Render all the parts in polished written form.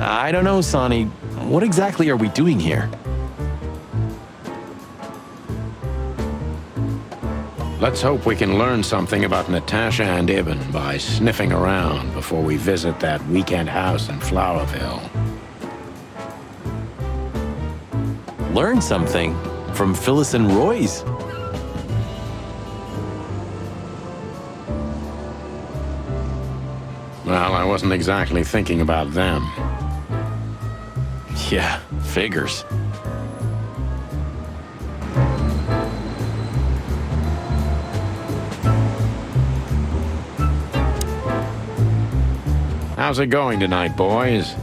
I don't know, Sonny. What exactly are we doing here? Let's hope we can learn something about Natasha and Ibn by sniffing around before we visit that weekend house in Flowerville. Learn something from Phyllis and Roy's. Well, I wasn't exactly thinking about them. Yeah, figures. How's it going tonight, boys?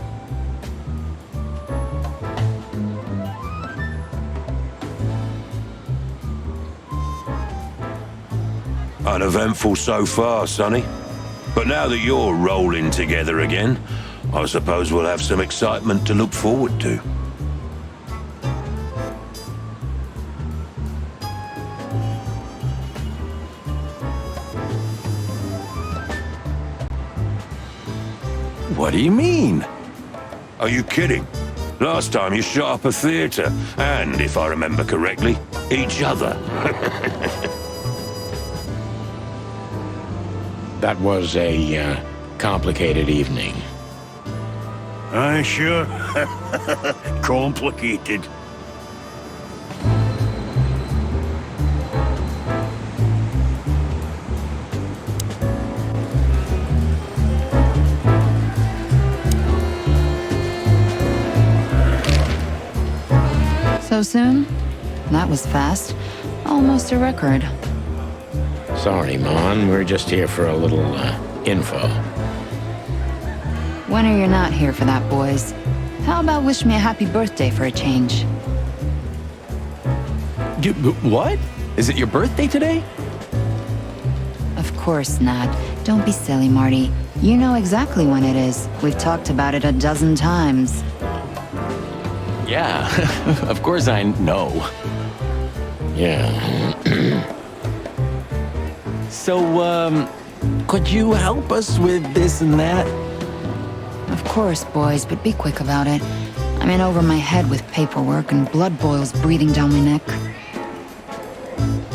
Uneventful so far, Sonny. But now that you're rolling together again, I suppose we'll have some excitement to look forward to. What do you mean? Are you kidding? Last time you shot up a theater, and, if I remember correctly, each other. That was a complicated evening. Aye, sure. Complicated. So soon? That was fast. Almost a record. Sorry, Mon. We're just here for a little, info. When are you not here for that, boys? How about wish me a happy birthday for a change? What? Is it your birthday today? Of course not. Don't be silly, Marty. You know exactly when it is. We've talked about it a dozen times. Yeah, of course I know. Yeah. So, could you help us with this and that? Of course, boys, but be quick about it. I'm in over my head with paperwork and blood boils breathing down my neck.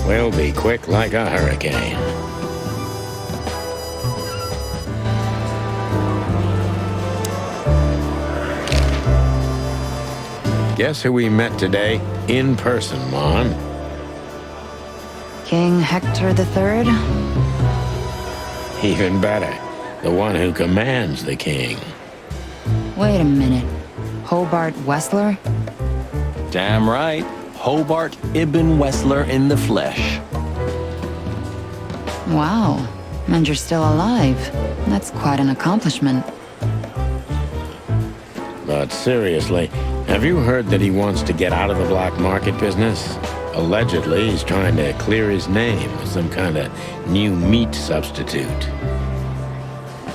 We'll be quick like a hurricane. Guess who we met today in person, Mon? King Hector III? Even better, the one who commands the king. Wait a minute. Hobart Wessler? Damn right. Hobart Ibn Wessler in the flesh. Wow. And you're still alive. That's quite an accomplishment. But seriously, have you heard that he wants to get out of the black market business? Allegedly, he's trying to clear his name with some kind of new meat substitute.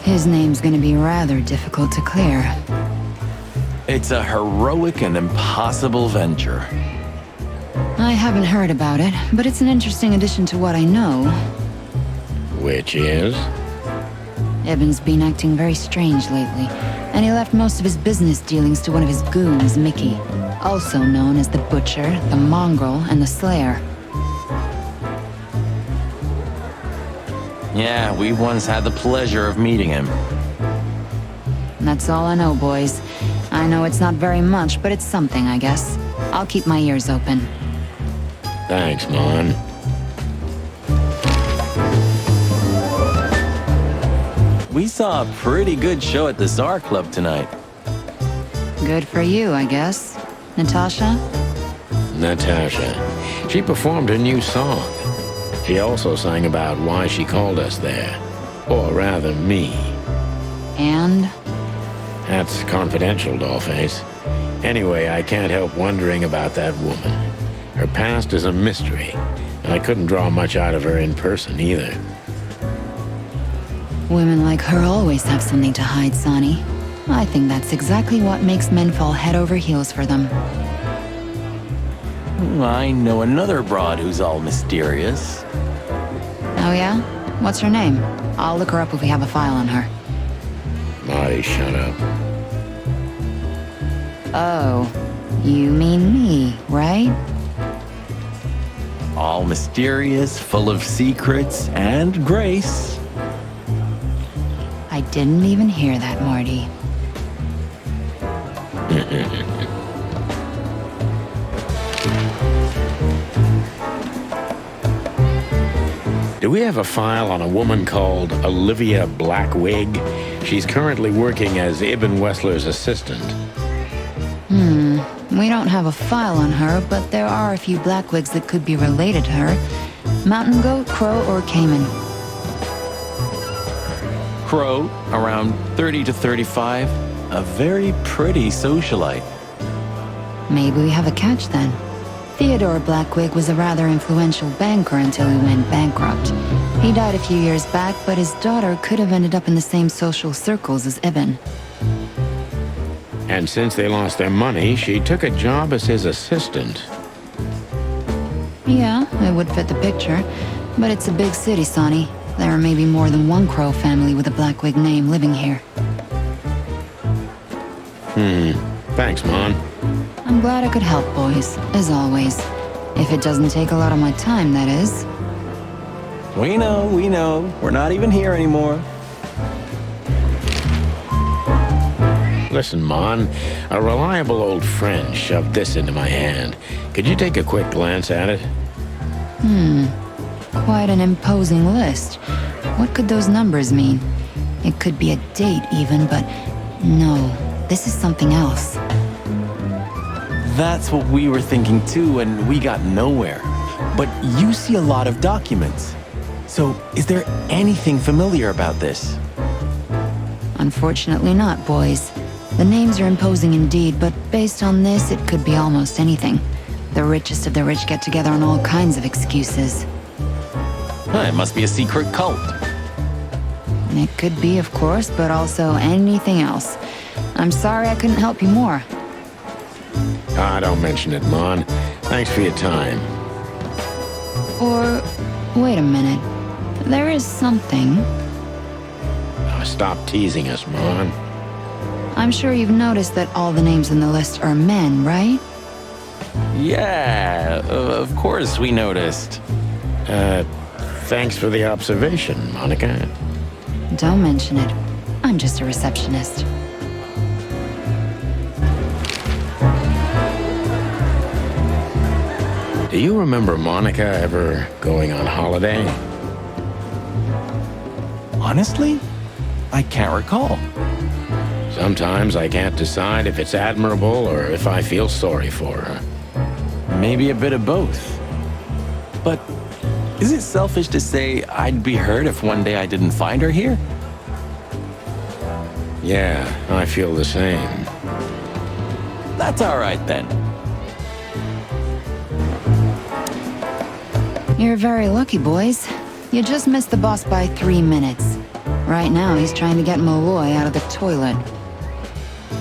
His name's gonna be rather difficult to clear. It's a heroic and impossible venture. I haven't heard about it, but it's an interesting addition to what I know. Which is? Ibn's been acting very strange lately, and he left most of his business dealings to one of his goons, Mickey, also known as the Butcher, the Mongrel, and the Slayer. Yeah, we once had the pleasure of meeting him. That's all I know, boys. I know it's not very much, but it's something, I guess. I'll keep my ears open. Thanks, Mon. We saw a pretty good show at the Tsar Club tonight. Good for you, I guess. Natasha? Natasha. She performed a new song. She also sang about why she called us there. Or rather, me. And? That's confidential, Dollface. Anyway, I can't help wondering about that woman. Her past is a mystery, and I couldn't draw much out of her in person either. Women like her always have something to hide, Sonny. I think that's exactly what makes men fall head over heels for them. I know another broad who's all mysterious. Oh yeah? What's her name? I'll look her up if we have a file on her. Marty, shut up. Oh, you mean me, right? All mysterious, full of secrets and grace. I didn't even hear that, Marty. Do we have a file on a woman called Olivia Blackwig? She's currently working as Ibn Wessler's assistant. We don't have a file on her, but there are a few Blackwigs that could be related to her. Mountain goat, crow, or caiman. Crow, around 30 to 35. A very pretty socialite. Maybe we have a catch then. Theodore Blackwig was a rather influential banker until he went bankrupt. He died a few years back, but his daughter could have ended up in the same social circles as Ibn. And since they lost their money, she took a job as his assistant. Yeah, it would fit the picture. But it's a big city, Sonny. There are maybe more than one Crow family with a Blackwig name living here. Thanks, Mon. I'm glad I could help, boys, as always. If it doesn't take a lot of my time, that is. We know. We're not even here anymore. Listen, Mon, a reliable old friend shoved this into my hand. Could you take a quick glance at it? Quite an imposing list. What could those numbers mean? It could be a date even, but no, this is something else. That's what we were thinking too, and we got nowhere. But you see a lot of documents. So, is there anything familiar about this? Unfortunately not, boys. The names are imposing indeed, but based on this, it could be almost anything. The richest of the rich get together on all kinds of excuses. It must be a secret cult. It could be, of course, but also anything else. I'm sorry I couldn't help you more. Don't mention it, Mon. Thanks for your time. Or, wait a minute. There is something. Stop teasing us, Mon. I'm sure you've noticed that all the names in the list are men, right? Yeah, of course we noticed. Thanks for the observation, Monica. Don't mention it. I'm just a receptionist. Do you remember Monica ever going on holiday? Honestly, I can't recall. Sometimes I can't decide if it's admirable or if I feel sorry for her. Maybe a bit of both. But is it selfish to say I'd be hurt if one day I didn't find her here? Yeah, I feel the same. That's all right then. You're very lucky, boys. You just missed the boss by 3 minutes. Right now, he's trying to get Malloy out of the toilet.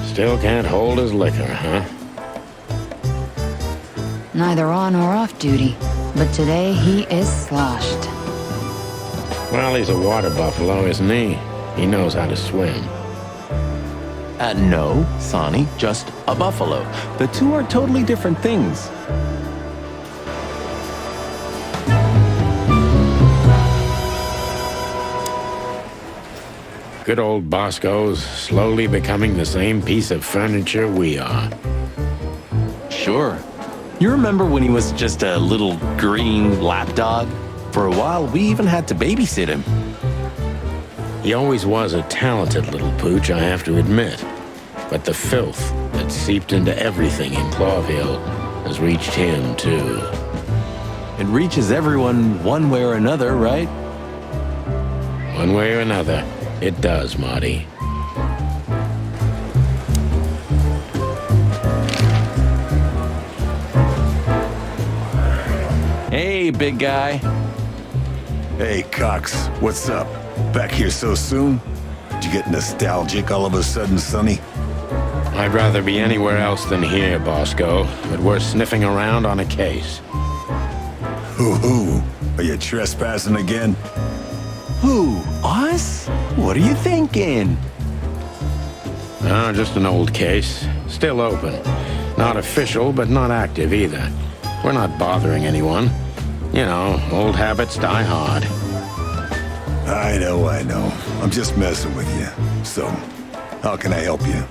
Still can't hold his liquor, huh? Neither on or off duty, but today he is sloshed. Well, he's a water buffalo, isn't he? He knows how to swim. No, Sonny, just a buffalo. The two are totally different things. Good old Bosco's slowly becoming the same piece of furniture we are. Sure. You remember when he was just a little green lapdog? For a while, we even had to babysit him. He always was a talented little pooch, I have to admit. But the filth that seeped into everything in Clawville has reached him, too. It reaches everyone one way or another, right? One way or another, it does, Marty. Hey, big guy. Hey, Cox, what's up? Back here so soon? Did you get nostalgic all of a sudden, Sonny? I'd rather be anywhere else than here, Bosco, but we're sniffing around on a case. Hoo-hoo. Are you trespassing again? Who? Us? What are you thinking? Just an old case. Still open. Not official, but not active either. We're not bothering anyone. You know, old habits die hard. I know. I'm just messing with you. So, how can I help you?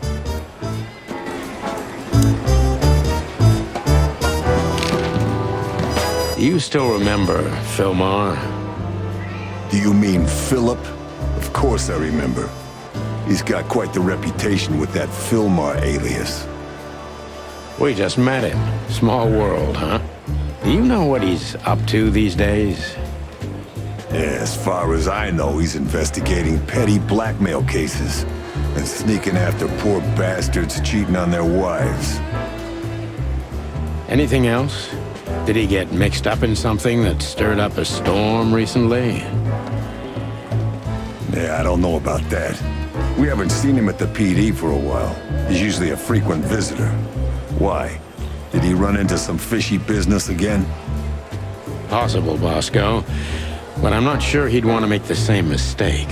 Do you still remember Philmar? Do you mean Philip? Of course I remember. He's got quite the reputation with that Philmar alias. We just met him. Small world, huh? Do you know what he's up to these days? Yeah, as far as I know, he's investigating petty blackmail cases and sneaking after poor bastards cheating on their wives. Anything else? Did he get mixed up in something that stirred up a storm recently? Yeah, I don't know about that. We haven't seen him at the PD for a while. He's usually a frequent visitor. Why? Did he run into some fishy business again? Possible, Bosco. But I'm not sure he'd want to make the same mistake.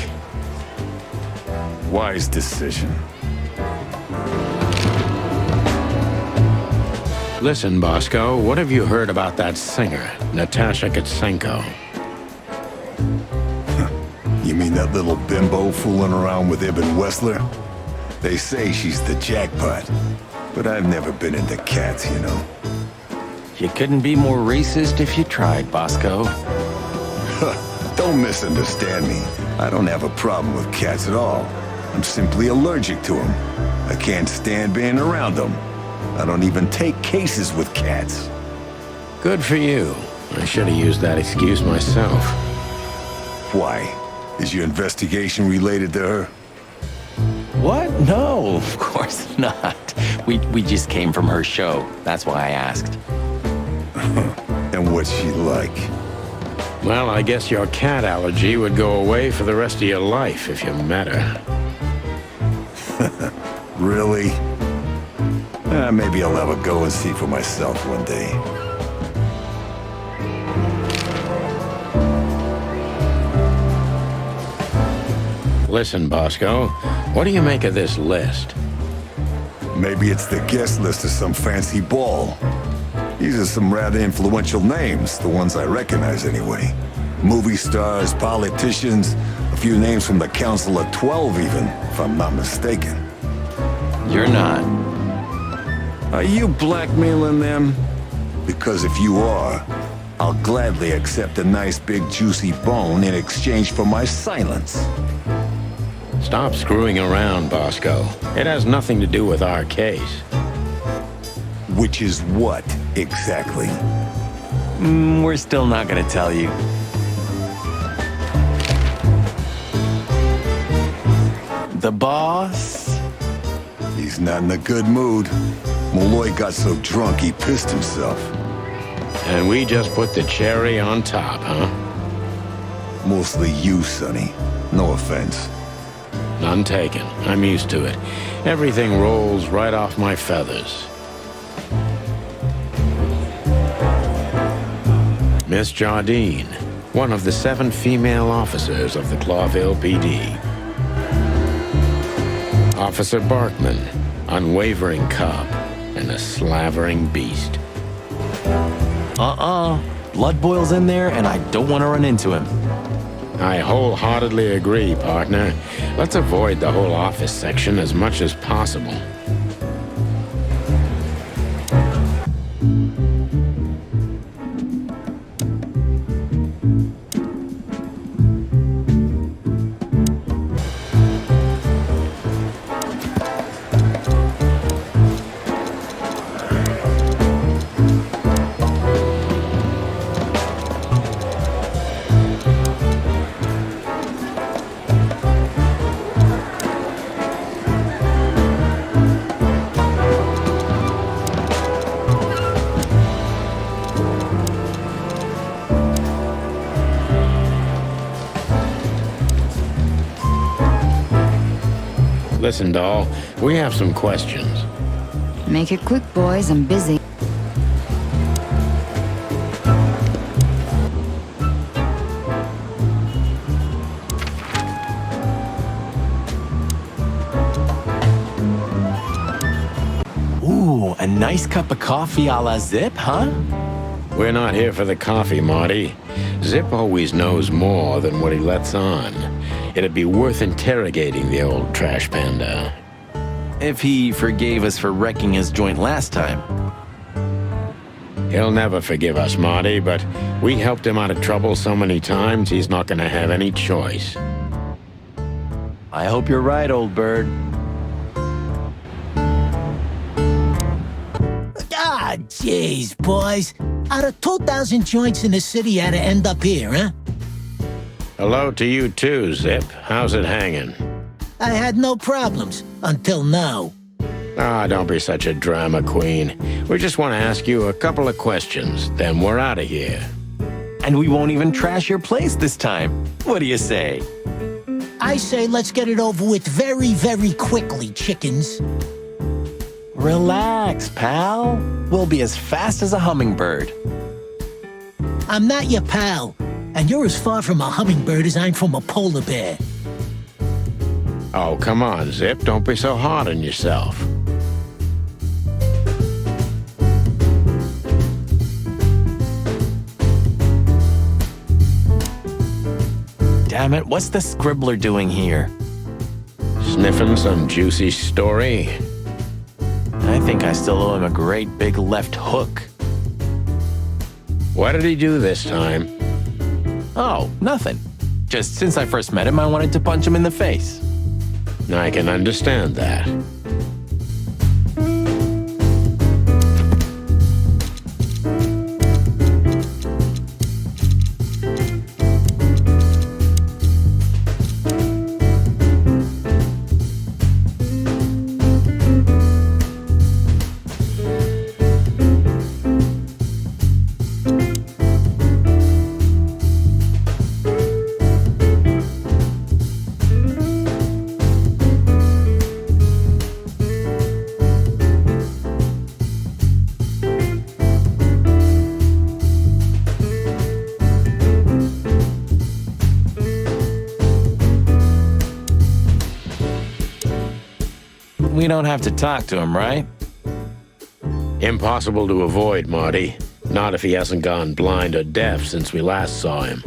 Wise decision. Listen, Bosco, what have you heard about that singer, Natasha Katsenko? You mean that little bimbo fooling around with Ibn Wessler? They say she's the jackpot. But I've never been into cats, you know. You couldn't be more racist if you tried, Bosco. Don't misunderstand me. I don't have a problem with cats at all. I'm simply allergic to them. I can't stand being around them. I don't even take cases with cats. Good for you. I should have used that excuse myself. Why? Is your investigation related to her? What? No, of course not. We just came from her show. That's why I asked. And what's she like? Well, I guess your cat allergy would go away for the rest of your life if you met her. Really? Maybe I'll have a go and see for myself one day. Listen, Bosco, what do you make of this list? Maybe it's the guest list of some fancy ball. These are some rather influential names, the ones I recognize anyway. Movie stars, politicians, a few names from the Council of 12 even, if I'm not mistaken. You're not. Are you blackmailing them? Because if you are, I'll gladly accept a nice big juicy bone in exchange for my silence. Stop screwing around, Bosco. It has nothing to do with our case. Which is what, exactly? We're still not gonna tell you. The boss? He's not in a good mood. Malloy got so drunk he pissed himself. And we just put the cherry on top, huh? Mostly you, Sonny. No offense. None taken. I'm used to it. Everything rolls right off my feathers. Miss Jardine, one of the 7 female officers of the Clawville PD. Officer Barkman, unwavering cop and a slavering beast. Blood boils in there, and I don't want to run into him. I wholeheartedly agree, partner. Let's avoid the whole office section as much as possible. Listen, doll, we have some questions. Make it quick, boys. I'm busy. A nice cup of coffee a la Zip, huh? We're not here for the coffee, Marty. Zip always knows more than what he lets on. It'd be worth interrogating the old trash panda. If he forgave us for wrecking his joint last time. He'll never forgive us, Marty, but we helped him out of trouble so many times, he's not gonna have any choice. I hope you're right, old bird. Ah, jeez, boys. Out of 2,000 joints in the city, had to end up here, huh? Hello to you too, Zip. How's it hanging? I had no problems, until now. Ah, don't be such a drama queen. We just want to ask you a couple of questions, then we're out of here. And we won't even trash your place this time. What do you say? I say let's get it over with very, very quickly, chickens. Relax, pal. We'll be as fast as a hummingbird. I'm not your pal, and you're as far from a hummingbird as I'm from a polar bear. Oh, come on, Zip. Don't be so hard on yourself. Damn it, what's the scribbler doing here? Sniffing some juicy story? I think I still owe him a great big left hook. What did he do this time? Oh, nothing. Just since I first met him, I wanted to punch him in the face. I can understand that. We don't have to talk to him, right? Impossible to avoid, Marty. Not if he hasn't gone blind or deaf since we last saw him.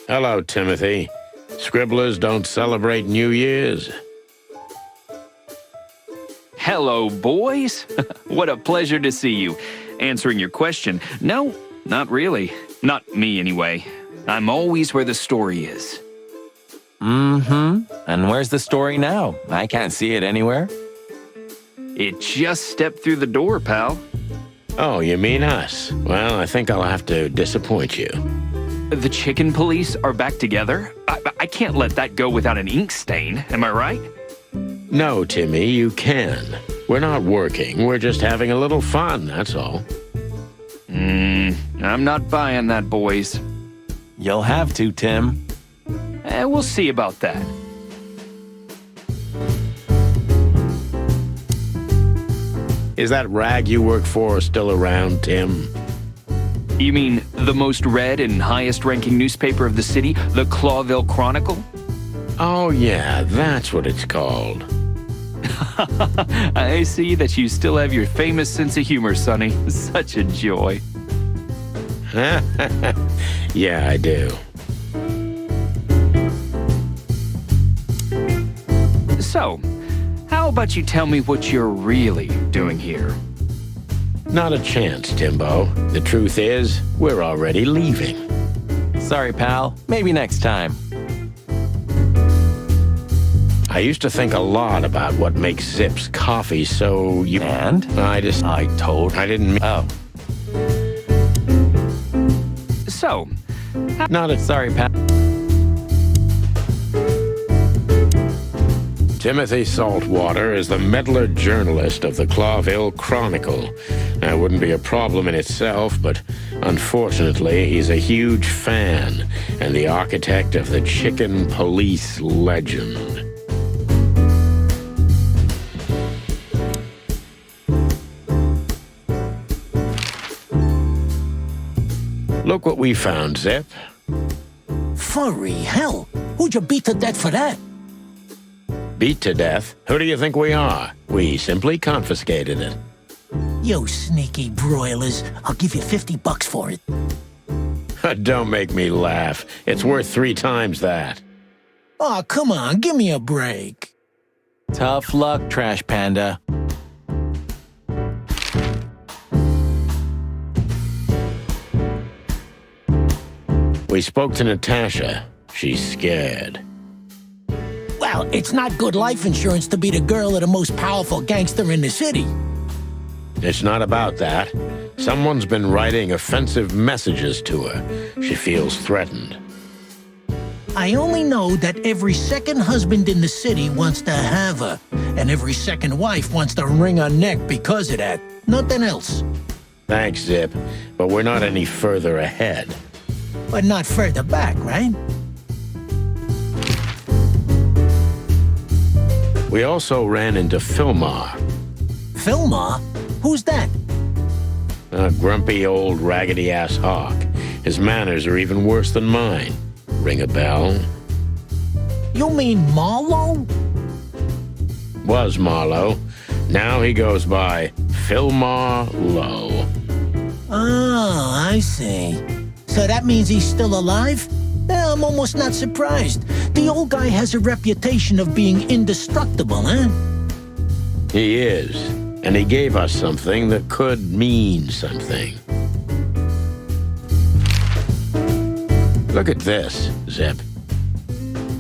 Hello, Timothy. Scribblers don't celebrate New Year's. Hello, boys. What a pleasure to see you. Answering your question, no, not really. Not me, anyway. I'm always where the story is. Mm-hmm. And where's the story now? I can't see it anywhere. It just stepped through the door, pal. Oh, you mean us? Well, I think I'll have to disappoint you. The chicken police are back together? I can't let that go without an ink stain, am I right? No, Timmy, you can. We're not working, we're just having a little fun, that's all. I'm not buying that, boys. You'll have to, Tim. We'll see about that. Is that rag you work for still around, Tim? You mean the most read and highest-ranking newspaper of the city, the Clawville Chronicle? Oh, yeah, that's what it's called. I see that you still have your famous sense of humor, Sonny. Such a joy. Yeah, I do. So, how about you tell me what you're really doing here? Not a chance, Timbo. The truth is, we're already leaving. Sorry, pal. Maybe next time. I used to think a lot about what makes Zip's coffee so you... And? I didn't... Oh. So... Not a... Sorry, pal. Timothy Saltwater is the meddler journalist of the Clawville Chronicle. That wouldn't be a problem in itself, but unfortunately, he's a huge fan and the architect of the chicken police legend. Look what we found, Zip. Furry hell, who'd you beat to death for that? Beat to death? Who do you think we are? We simply confiscated it. You sneaky broilers. I'll give you $50 for it. Don't make me laugh. It's worth 3 times that. Oh, come on, give me a break. Tough luck, Trash Panda. We spoke to Natasha. She's scared. Well, it's not good life insurance to be the girl of the most powerful gangster in the city. It's not about that. Someone's been writing offensive messages to her. She feels threatened. I only know that every second husband in the city wants to have her, and every second wife wants to wring her neck because of that. Nothing else. Thanks, Zip, but we're not any further ahead. But not further back, right? We also ran into Filmar. Filmar? Who's that? A grumpy old raggedy-ass hawk. His manners are even worse than mine. Ring a bell? You mean Marlowe? Was Marlowe. Now he goes by Filmar Lowe. Oh, I see. So that means he's still alive? I'm almost not surprised. The old guy has a reputation of being indestructible, huh? He is. And he gave us something that could mean something. Look at this, Zip.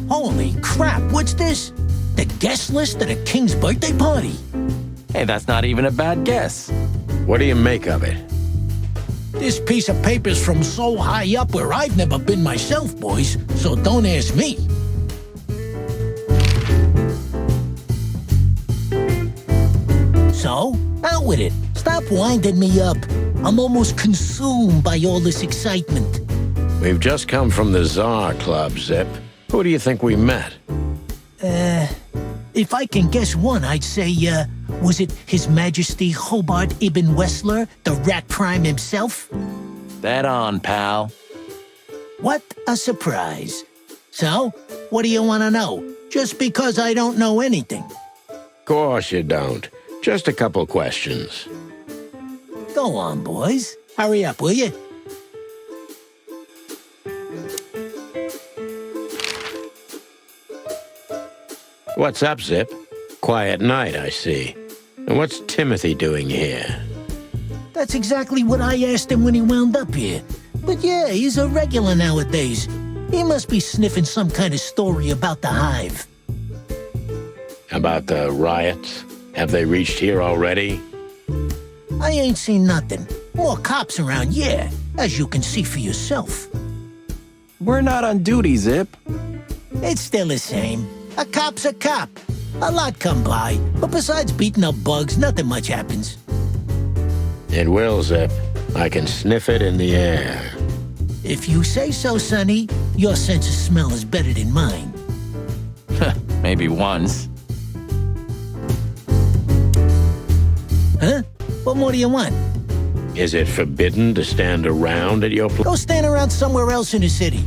Holy crap, what's this? The guest list at a king's birthday party? Hey, that's not even a bad guess. What do you make of it? This piece of paper's from so high up where I've never been myself, boys, so don't ask me. So, out with it. Stop winding me up. I'm almost consumed by all this excitement. We've just come from the Tsar Club, Zip. Who do you think we met? If I can guess one, I'd say, was it His Majesty Hobart Ibn Wessler, the Rat Prime himself? Dead on, pal. What a surprise. So, what do you want to know? Just because I don't know anything. Course you don't. Just a couple questions. Go on, boys. Hurry up, will you? What's up, Zip? Quiet night, I see. And what's Timothy doing here? That's exactly what I asked him when he wound up here. But yeah, he's a regular nowadays. He must be sniffing some kind of story about the hive. About the riots? Have they reached here already? I ain't seen nothing. More cops around, yeah, as you can see for yourself. We're not on duty, Zip. It's still the same. A cop's a cop. A lot come by, but besides beating up bugs, nothing much happens. It will, Zip. I can sniff it in the air. If you say so, Sonny, your sense of smell is better than mine. Maybe once. Huh? What more do you want? Is it forbidden to stand around at your place? Go stand around somewhere else in the city.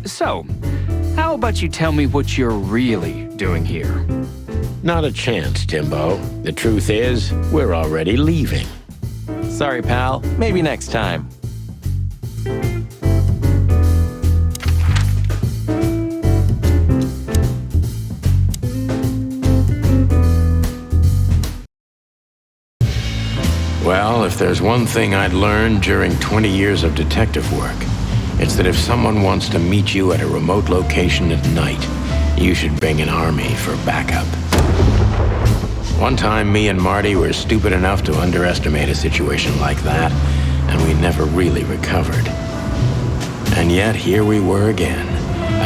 So, how about you tell me what you're really doing here? Not a chance, Timbo. The truth is, we're already leaving. Sorry, pal. Maybe next time. Well, if there's one thing I'd learned during 20 years of detective work, it's that if someone wants to meet you at a remote location at night, you should bring an army for backup. One time, me and Marty were stupid enough to underestimate a situation like that, and we never really recovered. And yet, here we were again,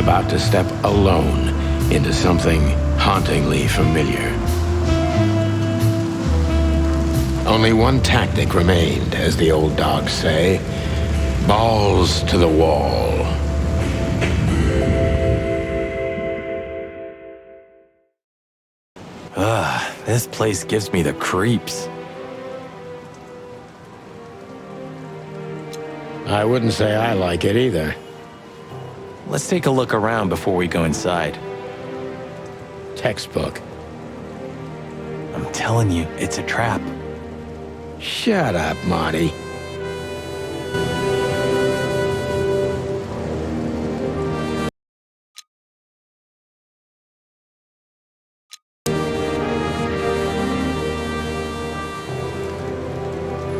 about to step alone into something hauntingly familiar. Only one tactic remained, as the old dogs say. Balls to the wall. This place gives me the creeps. I wouldn't say I like it either. Let's take a look around before we go inside. Textbook. I'm telling you, it's a trap. Shut up, Marty.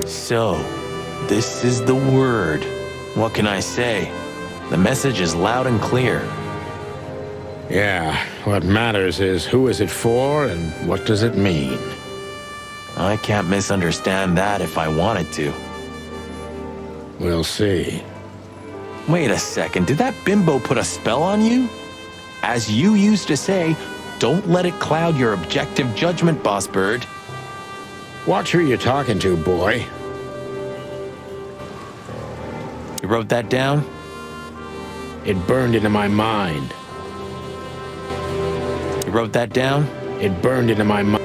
So, this is the word. What can I say? The message is loud and clear. Yeah, what matters is who is it for and what does it mean? I can't misunderstand that if I wanted to. We'll see. Wait a second, did that bimbo put a spell on you? As you used to say, don't let it cloud your objective judgment, Boss Bird. Watch who you're talking to, boy. You wrote that down? It burned into my mind. You wrote that down? It burned into my mind.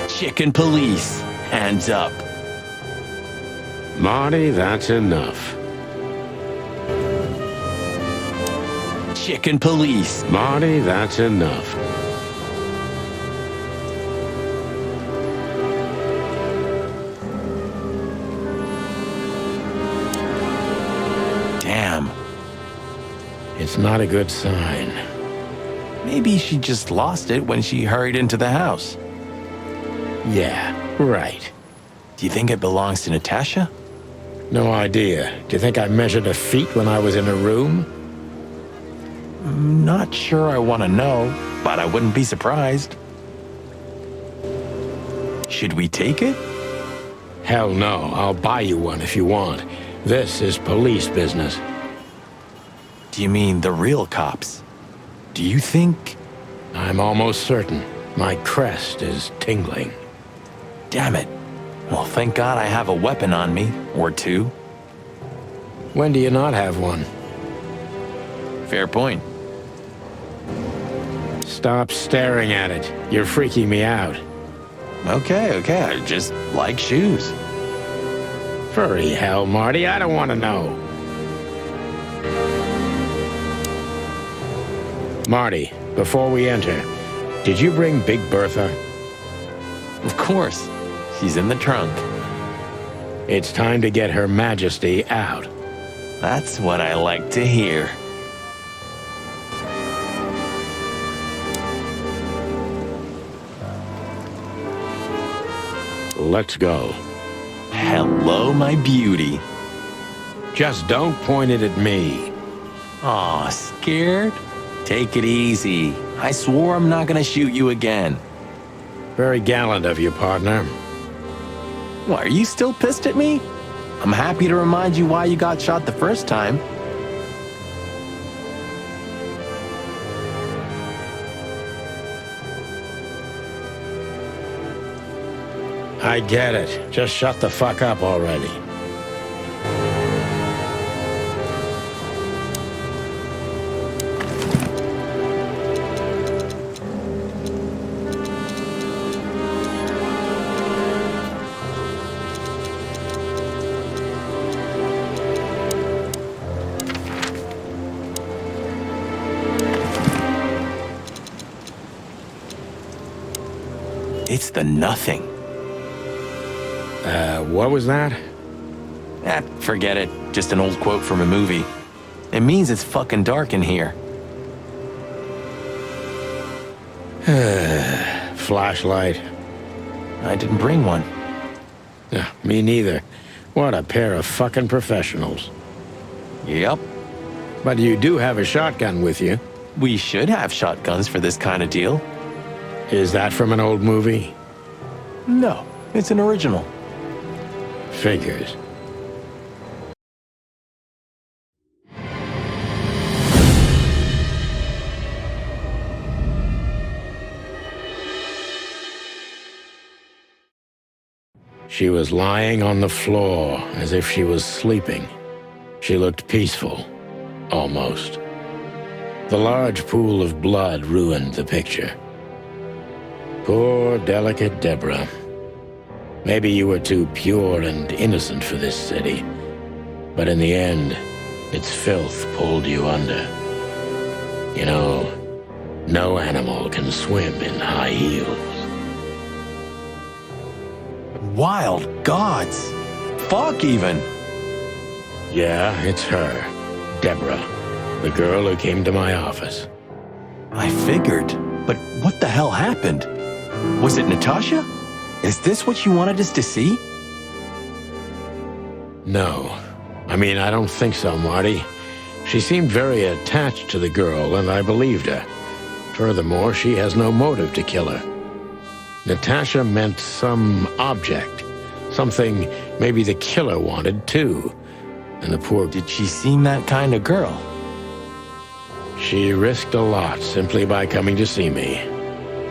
Chicken police, hands up. Marty, that's enough. Chicken police. Marty, that's enough. Damn. It's not a good sign. Maybe she just lost it when she hurried into the house. Yeah, right. Do you think it belongs to Natasha? No idea. Do you think I measured her feet when I was in her room? Not sure I want to know, but I wouldn't be surprised. Should we take it? Hell no. I'll buy you one if you want. This is police business. Do you mean the real cops? Do you think... I'm almost certain. My crest is tingling. Damn it. Well, thank God I have a weapon on me, or two. When do you not have one? Fair point. Stop staring at it. You're freaking me out. Okay, I just like shoes. Furry hell, Marty, I don't want to know. Marty, before we enter, did you bring Big Bertha? Of course. She's in the trunk. It's time to get Her Majesty out. That's what I like to hear. Let's go. Hello, my beauty. Just don't point it at me. Aw, scared? Take it easy. I swore I'm not gonna shoot you again. Very gallant of you, partner. What, are you still pissed at me? I'm happy to remind you why you got shot the first time. I get it. Just shut the fuck up already. It's the nothing. What was that? Forget it. Just an old quote from a movie. It means it's fucking dark in here. Flashlight. I didn't bring one. Me neither. What a pair of fucking professionals. Yep. But you do have a shotgun with you. We should have shotguns for this kind of deal. Is that from an old movie? No, it's an original. Figures. She was lying on the floor as if she was sleeping. She looked peaceful, almost. The large pool of blood ruined the picture. Poor, delicate Deborah. Maybe you were too pure and innocent for this city. But in the end, Its filth pulled you under. You know, no animal can swim in high heels. Wild gods. Fuck even. Yeah, it's her. Deborah. The girl who came to my office. I figured. But what the hell happened? Was it Natasha? Is this what you wanted us to see? No. I mean, I don't think so, Marty. She seemed very attached to the girl, and I believed her. Furthermore, she has no motive to kill her. Natasha meant some object. Something maybe the killer wanted, too. And the poor... Did she seem that kind of girl? She risked a lot simply by coming to see me.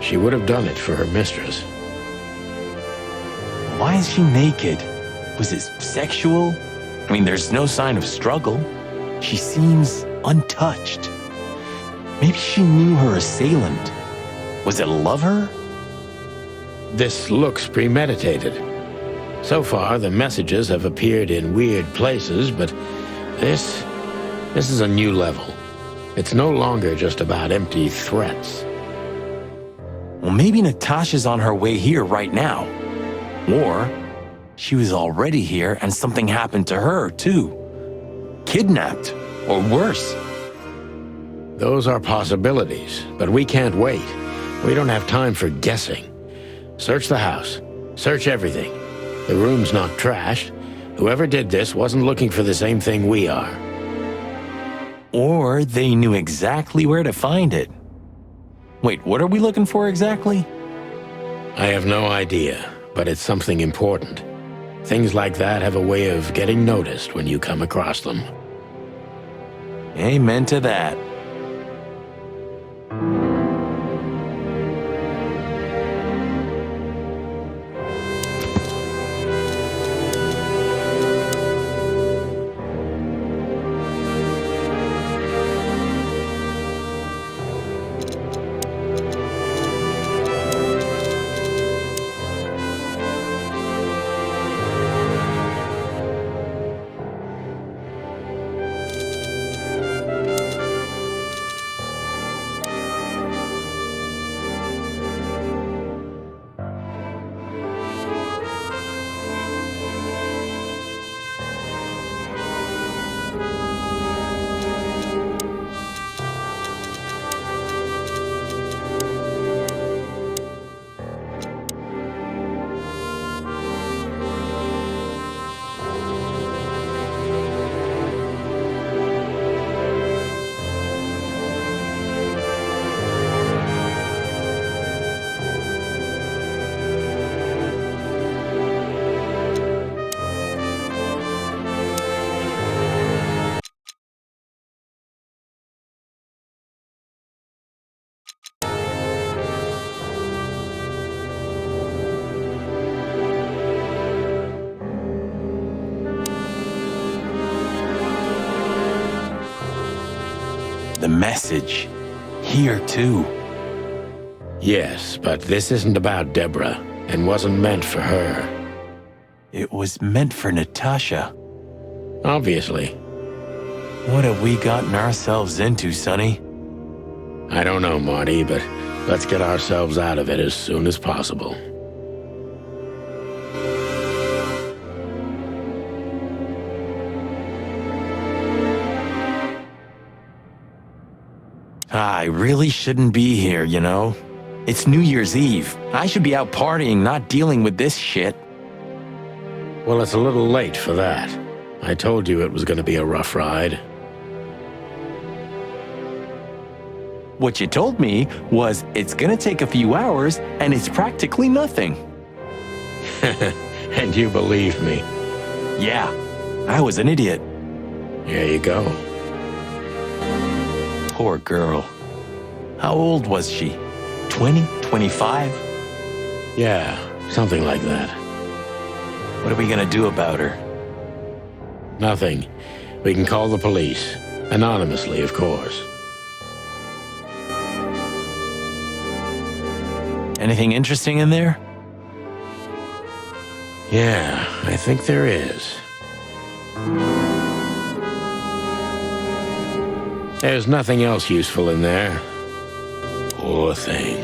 She would have done it for her mistress. Why is she naked? Was it sexual? I mean, there's no sign of struggle. She seems untouched. Maybe she knew her assailant. Was it lover? This looks premeditated. So far, the messages have appeared in weird places, but this is a new level. It's no longer just about empty threats. Well, maybe Natasha's on her way here right now. Or she was already here and something happened to her, too. Kidnapped, or worse. Those are possibilities, but we can't wait. We don't have time for guessing. Search the house. Search everything. The room's not trashed. Whoever did this wasn't looking for the same thing we are. Or they knew exactly where to find it. Wait, what are we looking for exactly? I have no idea, but it's something important. Things like that have a way of getting noticed when you come across them. Amen to that. The message. Here, too. Yes, but this isn't about Deborah, and wasn't meant for her. It was meant for Natasha. Obviously. What have we gotten ourselves into, Sonny? I don't know, Marty, but let's get ourselves out of it as soon as possible. I really shouldn't be here, you know? It's New Year's Eve. I should be out partying, not dealing with this shit. Well, it's a little late for that. I told you it was going to be a rough ride. What you told me was it's gonna take a few hours and it's practically nothing. And you believed me. Yeah, I was an idiot. There you go. Poor girl. How old was she? 20? 25? Yeah, something like that. What are we gonna do about her? Nothing. We can call the police. Anonymously, of course. Anything interesting in there? Yeah, I think there is. There's nothing else useful in there. Poor thing.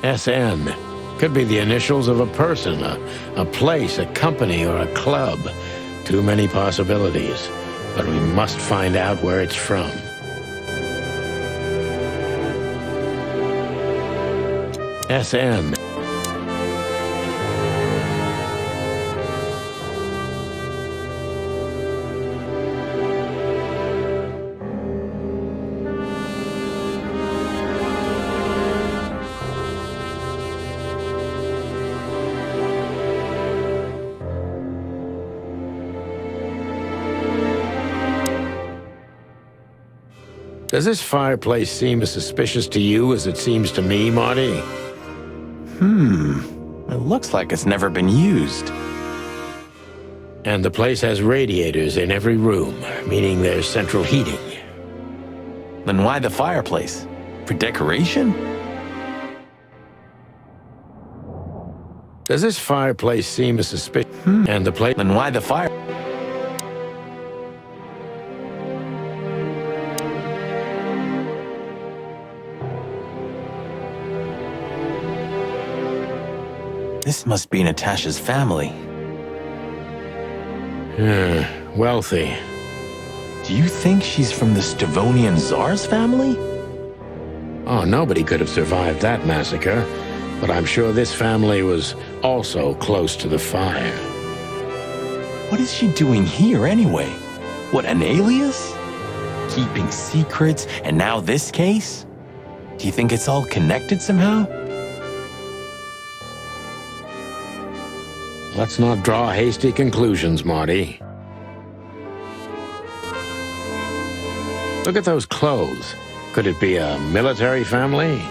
SN. Could be the initials of a person, a place, a company, or a club. Too many possibilities. But we must find out where it's from. SN. Does this fireplace seem as suspicious to you as it seems to me, Marty? It looks like it's never been used. And the place has radiators in every room, meaning there's central heating. Then why the fireplace? For decoration? Does this fireplace seem as suspicious? And the place... Then why the fire? This must be Natasha's family. Wealthy. Do you think she's from the Stavonian Tsar's family? Oh, nobody could have survived that massacre. But I'm sure this family was also close to the fire. What is she doing here anyway? What, an alias? Keeping secrets, and now this case? Do you think it's all connected somehow? Let's not draw hasty conclusions, Marty. Look at those clothes. Could it be a military family?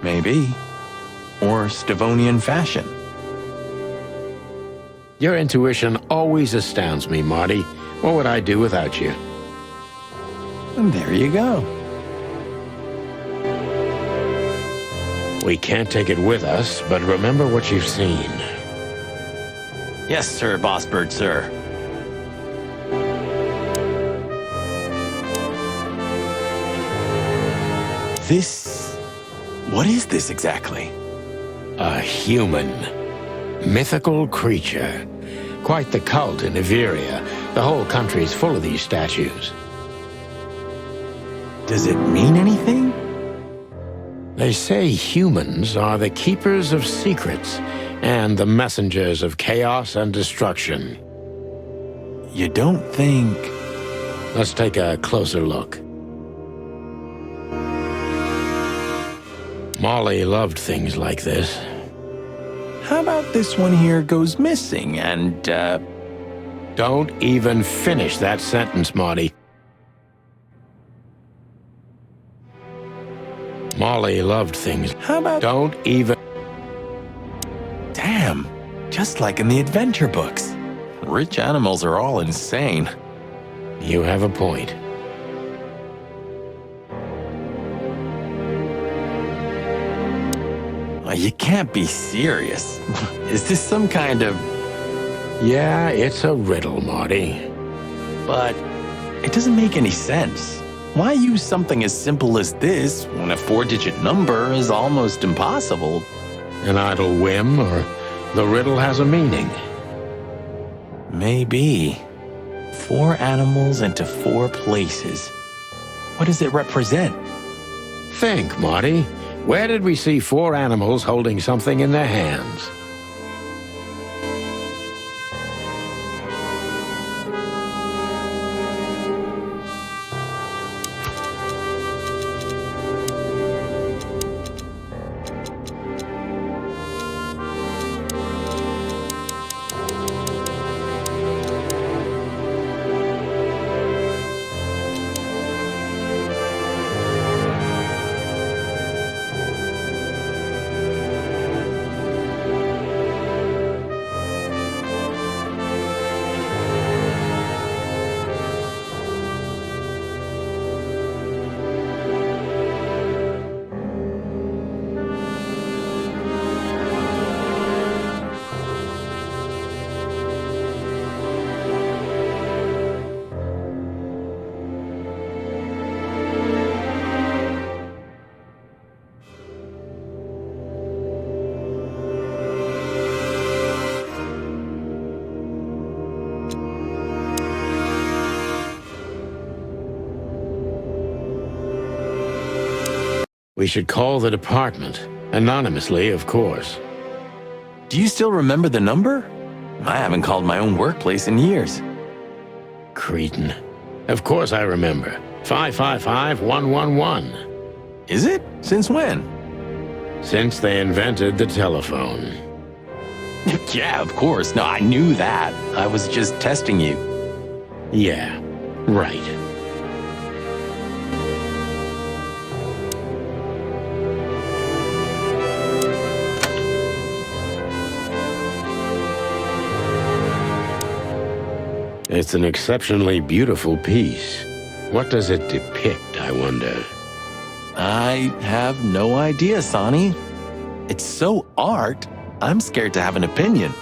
Maybe. Or Stavonian fashion. Your intuition always astounds me, Marty. What would I do without you? And there you go. We can't take it with us, but remember what you've seen. Yes, sir, Boss Bird, sir. What is this exactly? A human. Mythical creature. Quite the cult in Iveria. The whole country's full of these statues. Does it mean anything? They say humans are the keepers of secrets and the messengers of chaos and destruction. You don't think... Let's take a closer look. Molly loved things like this. How about this one here goes missing and, Don't even finish that sentence, Marty. Molly loved things. How about... Don't even... Damn, just like in the adventure books. Rich animals are all insane. You have a point. You can't be serious. Is this some kind of... Yeah, it's a riddle, Marty. But it doesn't make any sense. Why use something as simple as this when a 4-digit number is almost impossible? An idle whim, or the riddle has a meaning? Maybe. 4 animals into 4 places. What does it represent? Think, Marty. Where did we see 4 animals holding something in their hands? We should call the department. Anonymously, of course. Do you still remember the number? I haven't called my own workplace in years. Cretin. Of course I remember. 555-111. Is it? Since when? Since they invented the telephone. Yeah, of course. No, I knew that. I was just testing you. Yeah, right. It's an exceptionally beautiful piece. What does it depict, I wonder? I have no idea, Sonny. It's so art, I'm scared to have an opinion.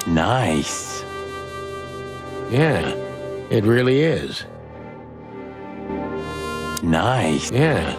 Nice. Yeah, it really is. Nice. Yeah.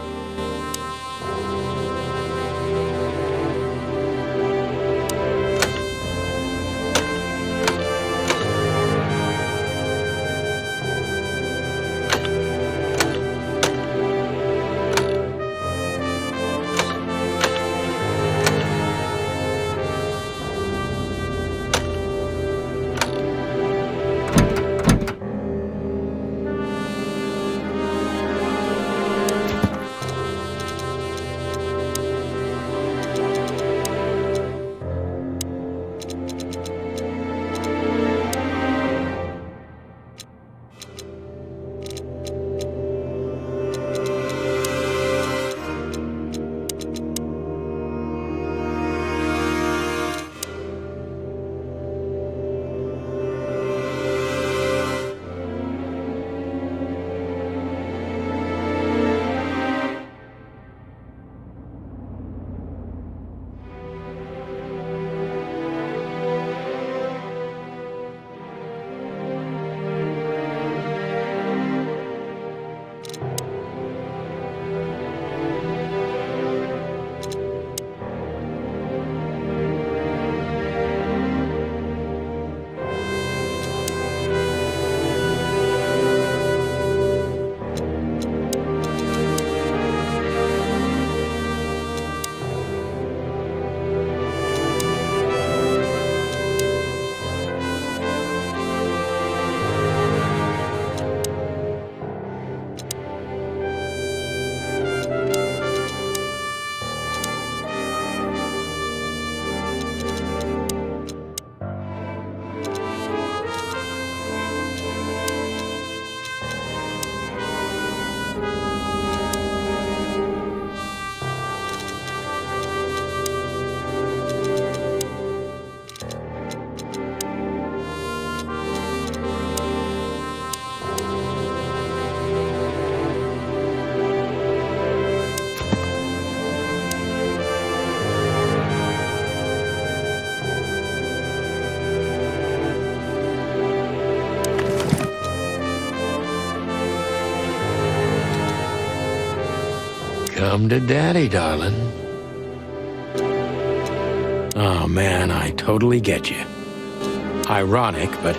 Come to Daddy, darling. Oh, man, I totally get you. Ironic, but...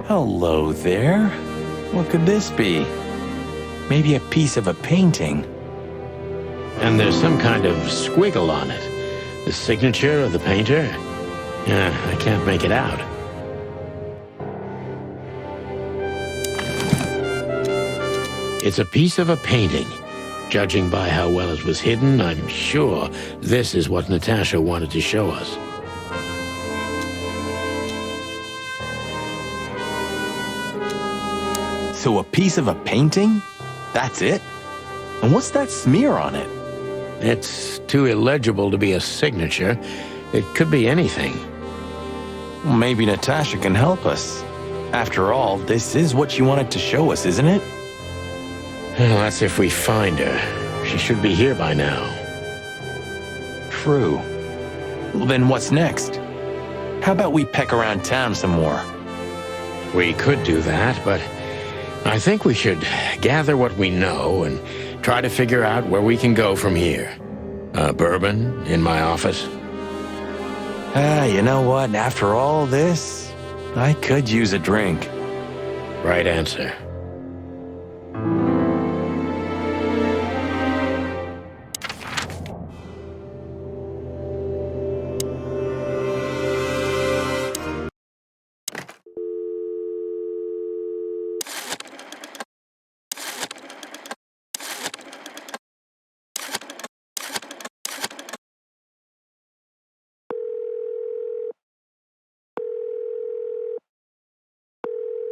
Hello there. What could this be? Maybe a piece of a painting. And there's some kind of squiggle on it. The signature of the painter? I can't make it out. It's a piece of a painting. Judging by how well it was hidden, I'm sure this is what Natasha wanted to show us. So a piece of a painting? That's it? And what's that smear on it? It's too illegible to be a signature. It could be anything. Well, maybe Natasha can help us. After all, this is what she wanted to show us, isn't it? Well, that's if we find her. She should be here by now. True. Well, then what's next? How about we peck around town some more? We could do that, but I think we should gather what we know and try to figure out where we can go from here. Bourbon in my office? You know what? After all this, I could use a drink. Right answer.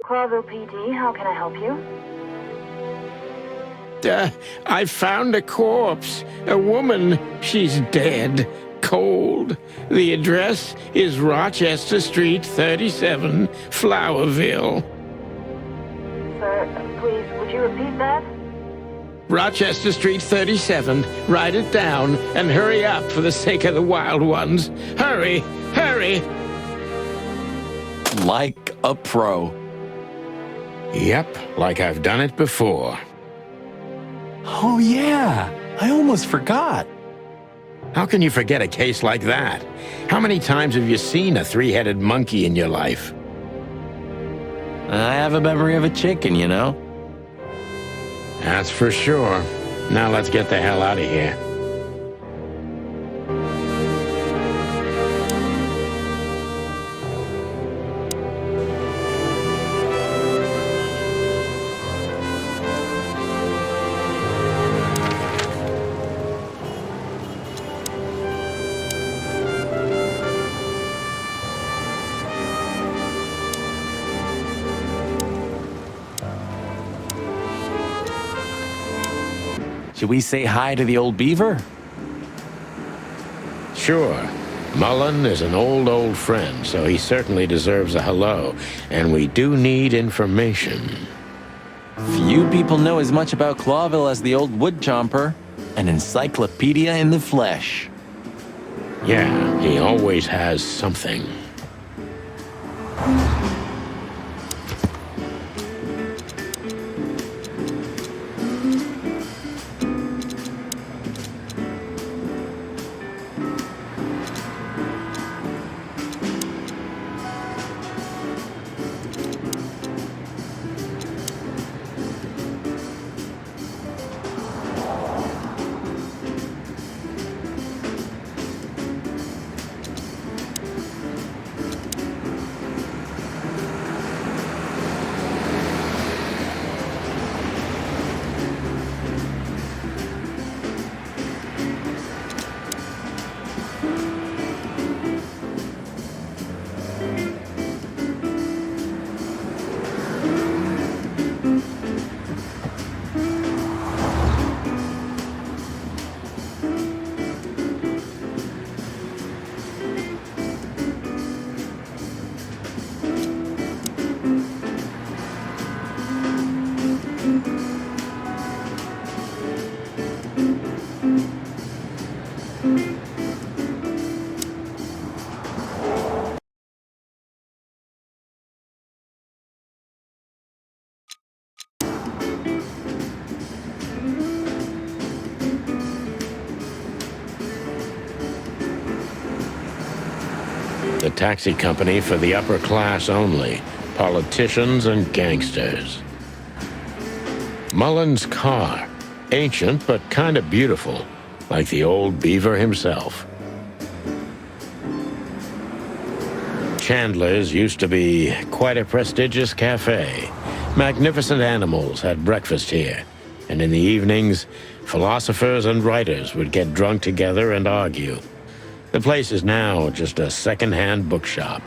Clarville PD, how can I help you? I found a corpse. A woman. She's dead. Cold. The address is Rochester Street, 37, Flowerville. Sir, please, would you repeat that? Rochester Street, 37. Write it down and hurry up for the sake of the wild ones. Hurry! Hurry! Like a pro. Yep, like I've done it before. Oh yeah, I almost forgot. How can you forget a case like that? How many times have you seen a three-headed monkey in your life? I have a memory of a chicken, you know? That's for sure. Now let's get the hell out of here. Should we say hi to the old beaver? Sure. Mullen is an old friend, so he certainly deserves a hello. And we do need information. Few people know as much about Clawville as the old wood chomper. An encyclopedia in the flesh. Yeah, he always has something. The taxi company for the upper class only. Politicians and gangsters. Mullen's car. Ancient, but kind of beautiful. like the old beaver himself. Chandler's used to be quite a prestigious cafe. Magnificent animals had breakfast here, and in the evenings, philosophers and writers would get drunk together and argue. The place is now just a second-hand bookshop,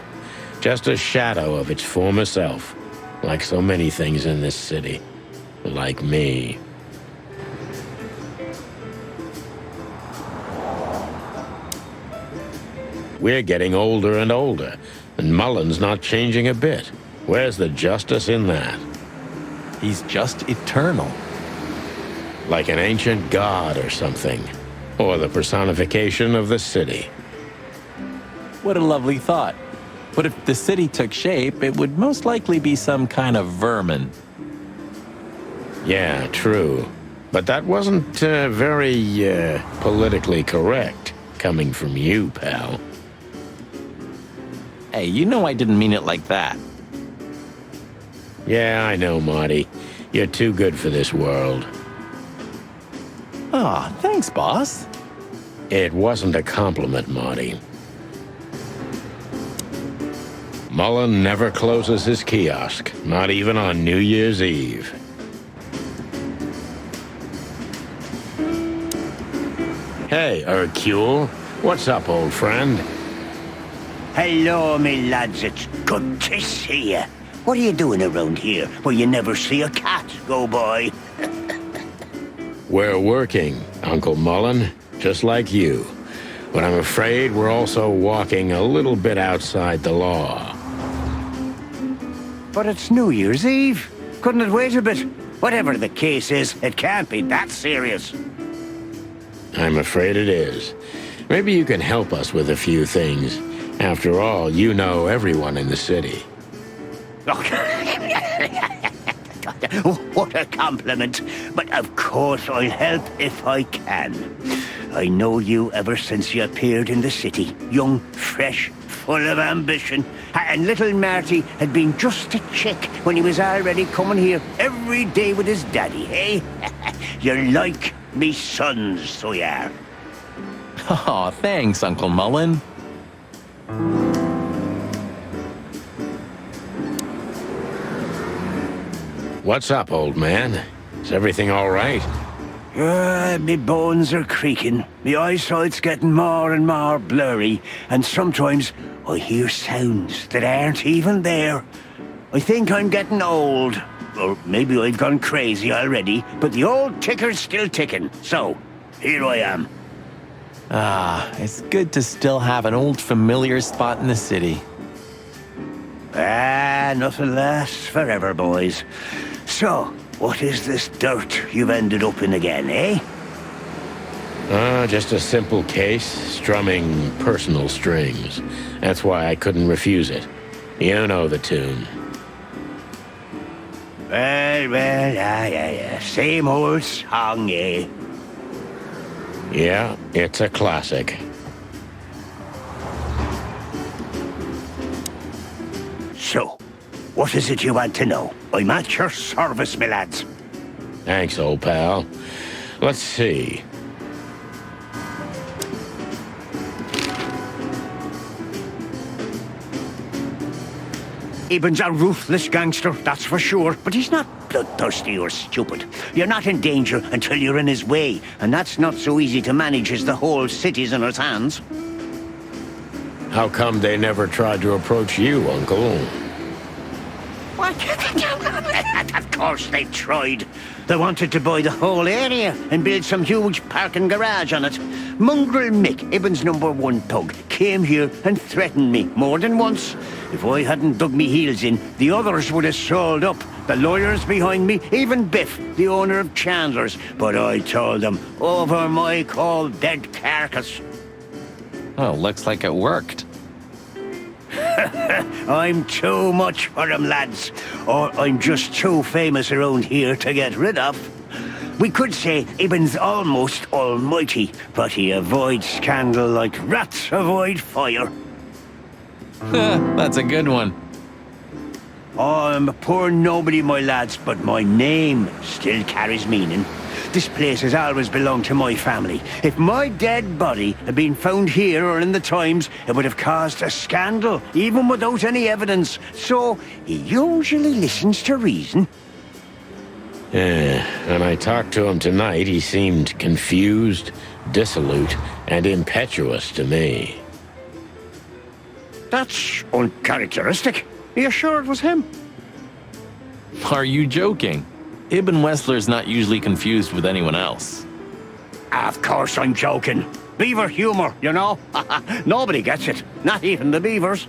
just a shadow of its former self, like so many things in this city, like me. We're getting older and older, and Mullen's not changing a bit. Where's the justice in that? He's just eternal. Like an ancient god or something, or the personification of the city. What a lovely thought. But if the city took shape, it would most likely be some kind of vermin. Yeah, true. But that wasn't very politically correct, coming from you, pal. Hey, you know I didn't mean it like that. Yeah, I know, Marty. You're too good for this world. Aw, thanks, boss. It wasn't a compliment, Marty. Mullen never closes his kiosk, not even on New Year's Eve. Hey, Hercule. What's up, old friend? Hello, me lads. It's good to see you. What are you doing around here where you never see a cat go by? We're working, Uncle Mullen, just like you. But I'm afraid we're also walking a little bit outside the law. But it's New Year's Eve. Couldn't it wait a bit? Whatever the case is, it can't be that serious. I'm afraid it is. Maybe you can help us with a few things. After all, you know everyone in the city. What a compliment. But of course I'll help if I can. I know you ever since you appeared in the city. Young, fresh, full of ambition. And little Marty had been just a chick when he was already coming here every day with his daddy, eh? You're like me sons, so you are. Aw, thanks, Uncle Mullen. What's up, old man? Is everything all right? Me bones are creaking. Me eyesight's getting more and more blurry, and sometimes I hear sounds that aren't even there. I think I'm getting old. Or maybe I've gone crazy already, but the old ticker's still ticking. So, here I am. Ah, it's good to still have an old familiar spot in the city. Nothing lasts forever, boys. So, what is this dirt you've ended up in again, eh? Just a simple case, strumming personal strings. That's why I couldn't refuse it. You know the tune. Well, yeah. Same old song, eh? Yeah, it's a classic. So, what is it you want to know? I'm at your service, my lads. Thanks, old pal. Let's see. Eben's a ruthless gangster, that's for sure, but he's not bloodthirsty or stupid. You're not in danger until you're in his way, and that's not so easy to manage as the whole city's in his hands. How come they never tried to approach you, Uncle? What? Of course they tried. They wanted to buy the whole area and build some huge parking garage on it. Mongrel Mick, Ibben's #1 thug, came here and threatened me more than once. If I hadn't dug me heels in, the others would have sold up. The lawyers behind me, even Biff, the owner of Chandler's. But I told them, over my cold dead carcass. Oh, looks like it worked. I'm too much for them, lads. Or I'm just too famous around here to get rid of. We could say Ibben's almost almighty, but he avoids scandal like rats avoid fire. That's a good one. I'm a poor nobody, my lads, but my name still carries meaning. This place has always belonged to my family. If my dead body had been found here or in the Times, it would have caused a scandal, even without any evidence. So, he usually listens to reason. Yeah, when I talked to him tonight, he seemed confused, dissolute, and impetuous to me. That's uncharacteristic. Are you sure it was him? Are you joking? Ibn Wessler's not usually confused with anyone else. Of course I'm joking. Beaver humor, you know? Nobody gets it. Not even the beavers.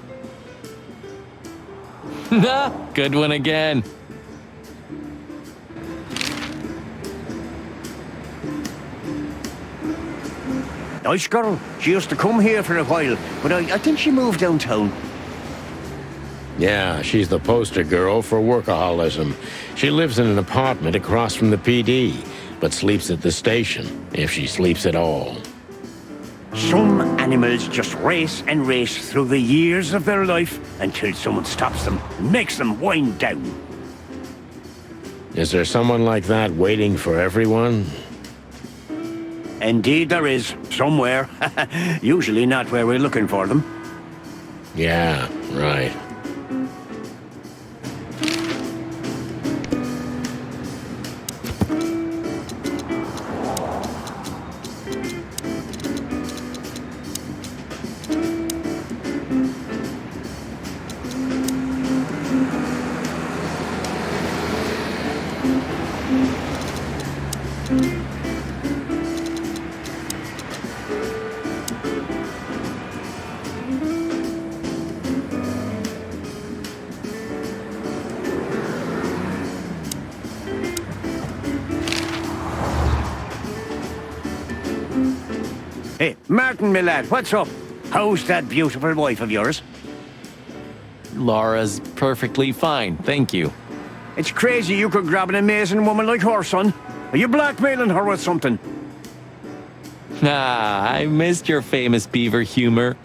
Nah, good one again. Nice girl. She used to come here for a while, but I think she moved downtown. Yeah, she's the poster girl for workaholism. She lives in an apartment across from the PD, but sleeps at the station, if she sleeps at all. Some animals just race and race through the years of their life until someone stops them and makes them wind down. Is there someone like that waiting for everyone? Indeed there is, somewhere. Usually not where we're looking for them. Yeah, right. Hey, Martin, my lad, what's up? How's that beautiful wife of yours? Laura's perfectly fine, thank you. It's crazy you could grab an amazing woman like her, son. Are you blackmailing her with something? Ah, I missed your famous beaver humor.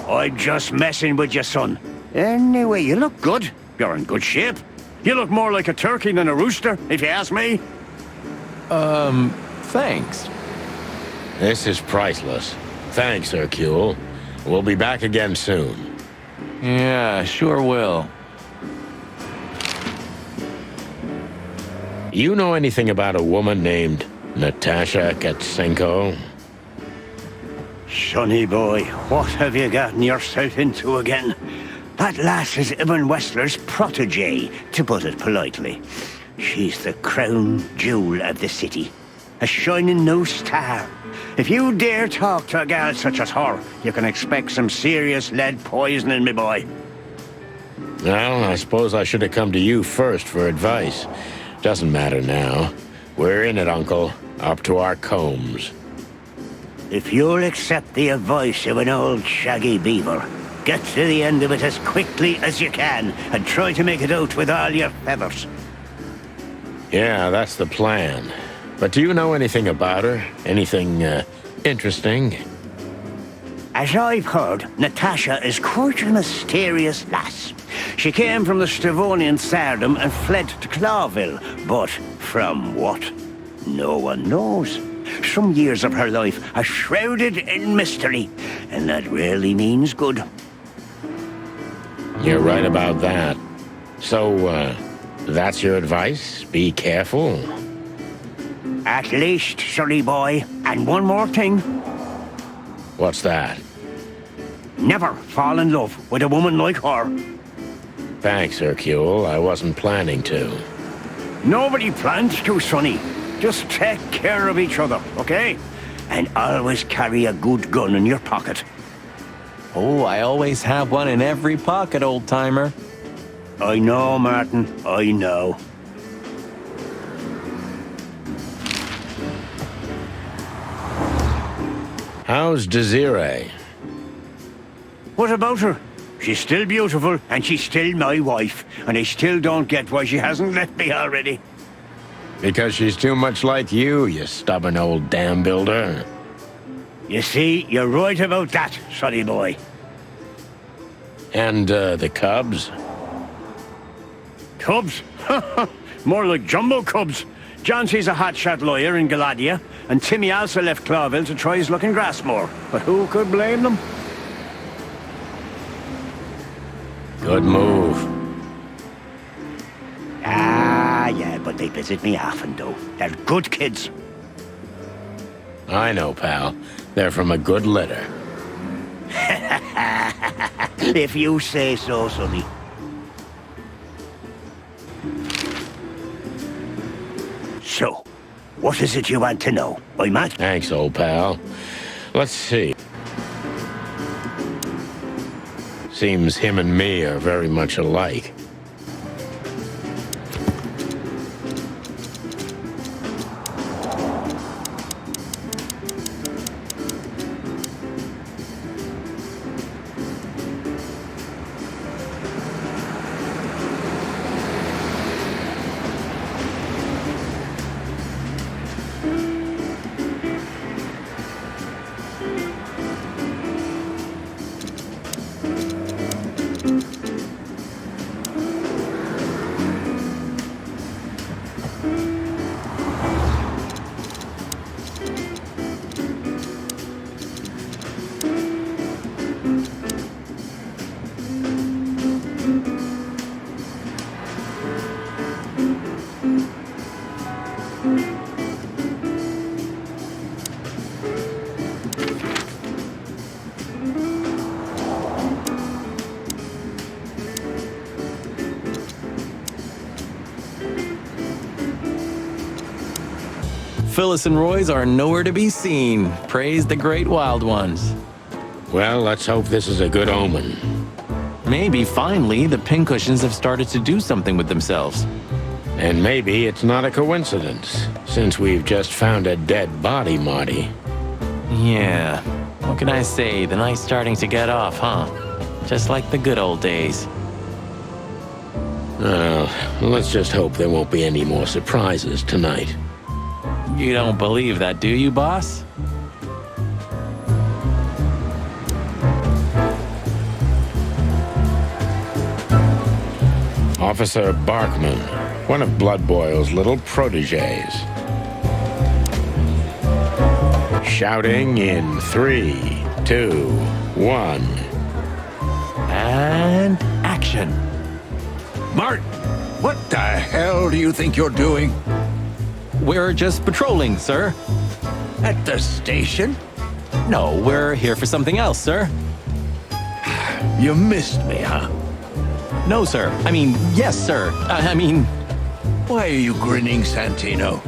I'm just messing with you, son. Anyway, you look good. You're in good shape. You look more like a turkey than a rooster, if you ask me. Thanks. This is priceless. Thanks, Hercule. We'll be back again soon. Yeah, sure will. You know anything about a woman named Natasha Katsenko? Sonny boy, what have you gotten yourself into again? That lass is Ibn Wessler's protege, to put it politely. She's the crown jewel of the city. A shining new star. If you dare talk to a gal such as her, you can expect some serious lead poisoning, me boy. Well, I suppose I should have come to you first for advice. Doesn't matter now. We're in it, Uncle. Up to our combs. If you'll accept the advice of an old shaggy beaver, get to the end of it as quickly as you can and try to make it out with all your feathers. Yeah, that's the plan. But do you know anything about her? Anything, interesting? As I've heard, Natasha is quite a mysterious lass. She came from the Stavonian Tsardom and fled to Clawville, but from what? No one knows. Some years of her life are shrouded in mystery, and that rarely means good. You're right about that. So, that's your advice? Be careful? At least, sonny boy. And one more thing. What's that? Never fall in love with a woman like her. Thanks, Hercule. I wasn't planning to. Nobody plans to, sonny. Just take care of each other, okay? And always carry a good gun in your pocket. Oh, I always have one in every pocket, old-timer. I know, Martin. I know. How's Desiree? What about her? She's still beautiful, and she's still my wife, and I still don't get why she hasn't left me already. Because she's too much like you stubborn old dam builder. You see, you're right about that, sonny boy. And, the cubs? Cubs? More like jumbo cubs. Johnson's a hotshot lawyer in Galadia, and Timmy also left Clawville to try his luck in Grassmore. But who could blame them? Good move. Ah, yeah, but they visit me often, though. They're good kids. I know, pal. They're from a good litter. If you say so, Sonny. So, what is it you want to know? I'm at? Thanks, old pal. Let's see. Seems him and me are very much alike. Phyllis and Roy's are nowhere to be seen. Praise the great wild ones. Well, let's hope this is a good omen. Maybe, finally, the pincushions have started to do something with themselves. And maybe it's not a coincidence, since we've just found a dead body, Marty. Yeah. What can I say? The night's starting to get off, huh? Just like the good old days. Well, let's just hope there won't be any more surprises tonight. You don't believe that, do you, boss? Officer Barkman, one of Blood Boil's little protégés. Shouting in 3, 2, 1. And action. Martin, what the hell do you think you're doing? We're just patrolling, sir. At the station? No, we're here for something else, sir. You missed me, huh? No, sir. I mean, yes, sir. I mean... Why are you grinning, Santino?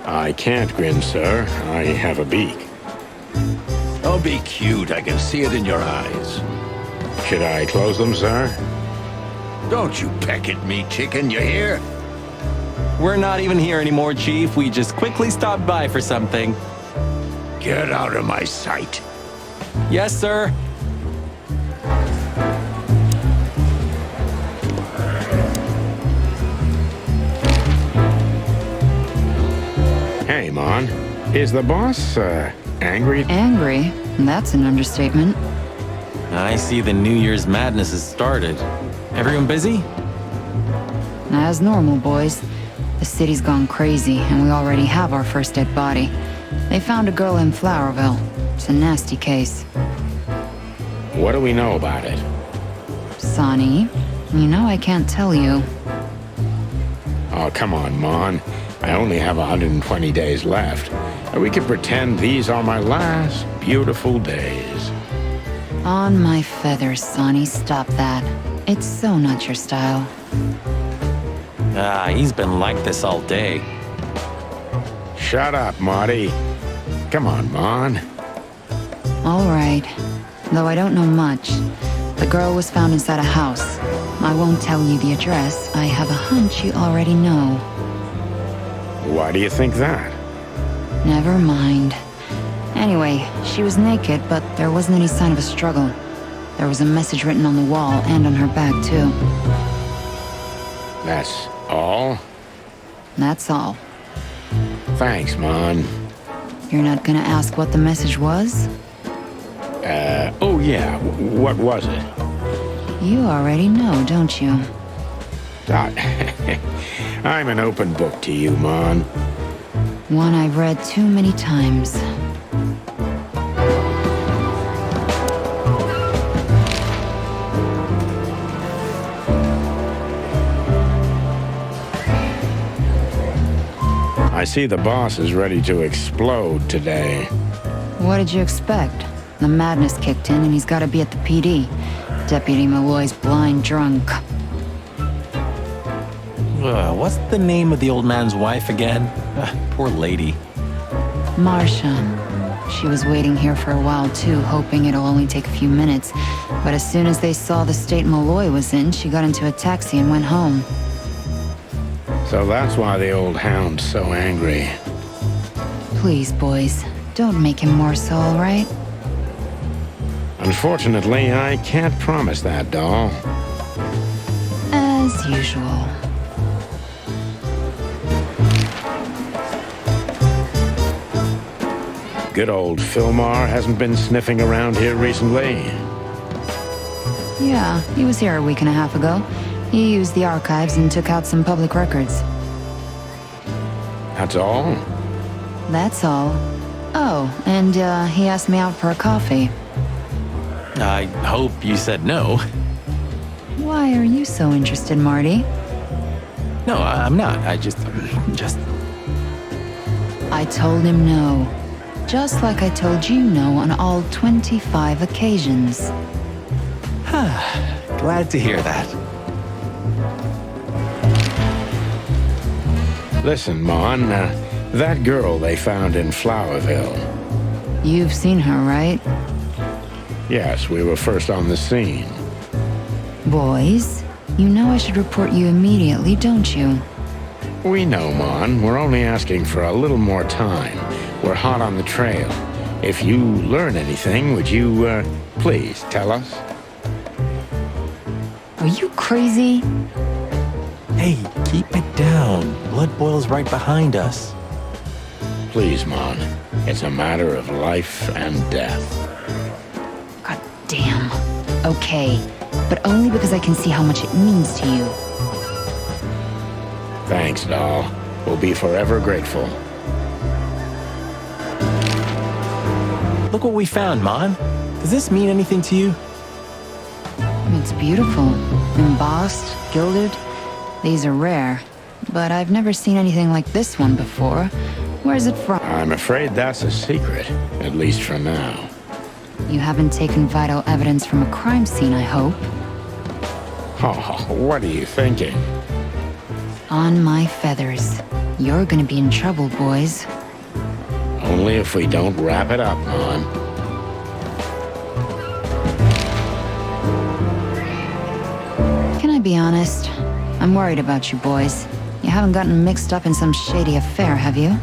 I can't grin, sir. I have a beak. Don't be cute. I can see it in your eyes. Should I close them, sir? Don't you peck at me, chicken, you hear? We're not even here anymore, Chief. We just quickly stopped by for something. Get out of my sight. Yes, sir. Hey, Mon. Is the boss, angry? Angry? That's an understatement. I see the New Year's madness has started. Everyone busy? As normal, boys. The city's gone crazy, and we already have our first dead body. They found a girl in Flowerville. It's a nasty case. What do we know about it? Sonny, you know I can't tell you. Oh, come on, Mon. I only have 120 days left. We could pretend these are my last beautiful days. On my feathers, Sonny, stop that. It's so not your style. Ah, he's been like this all day. Shut up, Marty. Come on, Mon. All right. Though I don't know much. The girl was found inside a house. I won't tell you the address. I have a hunch you already know. Why do you think that? Never mind. Anyway, she was naked, but there wasn't any sign of a struggle. There was a message written on the wall and on her back, too. That's all? That's all. Thanks, Mon. You're not gonna ask what the message was? Oh yeah, what was it? You already know, don't you? I'm an open book to you, Mon. One I've read too many times. I see the boss is ready to explode today. What did you expect? The madness kicked in and he's got to be at the PD. Deputy Malloy's blind drunk. What's the name of the old man's wife again? Poor lady. Marcia. She was waiting here for a while too, hoping it'll only take a few minutes. But as soon as they saw the state Malloy was in, she got into a taxi and went home. So that's why the old hound's so angry. Please, boys, don't make him more so, all right? Unfortunately, I can't promise that, doll. As usual. Good old Fillmore hasn't been sniffing around here recently. Yeah, he was here a week and a half ago. He used the archives and took out some public records. That's all? That's all. Oh, and he asked me out for a coffee. I hope you said no. Why are you so interested, Marty? No, I'm not. I just... I told him no. Just like I told you no on all 25 occasions. Glad to hear that. Listen, Mon, that girl they found in Flowerville. You've seen her, right? Yes, we were first on the scene. Boys, you know I should report you immediately, don't you? We know, Mon. We're only asking for a little more time. We're hot on the trail. If you learn anything, would you, please tell us? Are you crazy? Hey, keep it down. Blood boils right behind us. Please, Mon. It's a matter of life and death. God damn. Okay, but only because I can see how much it means to you. Thanks, doll. We'll be forever grateful. Look what we found, Mon. Does this mean anything to you? It's beautiful. Embossed, gilded. These are rare, but I've never seen anything like this one before. Where's it from? I'm afraid that's a secret, at least for now. You haven't taken vital evidence from a crime scene, I hope. Oh, what are you thinking? On my feathers. You're gonna be in trouble, boys. Only if we don't wrap it up, Mon. Can I be honest? I'm worried about you boys. You haven't gotten mixed up in some shady affair, have you?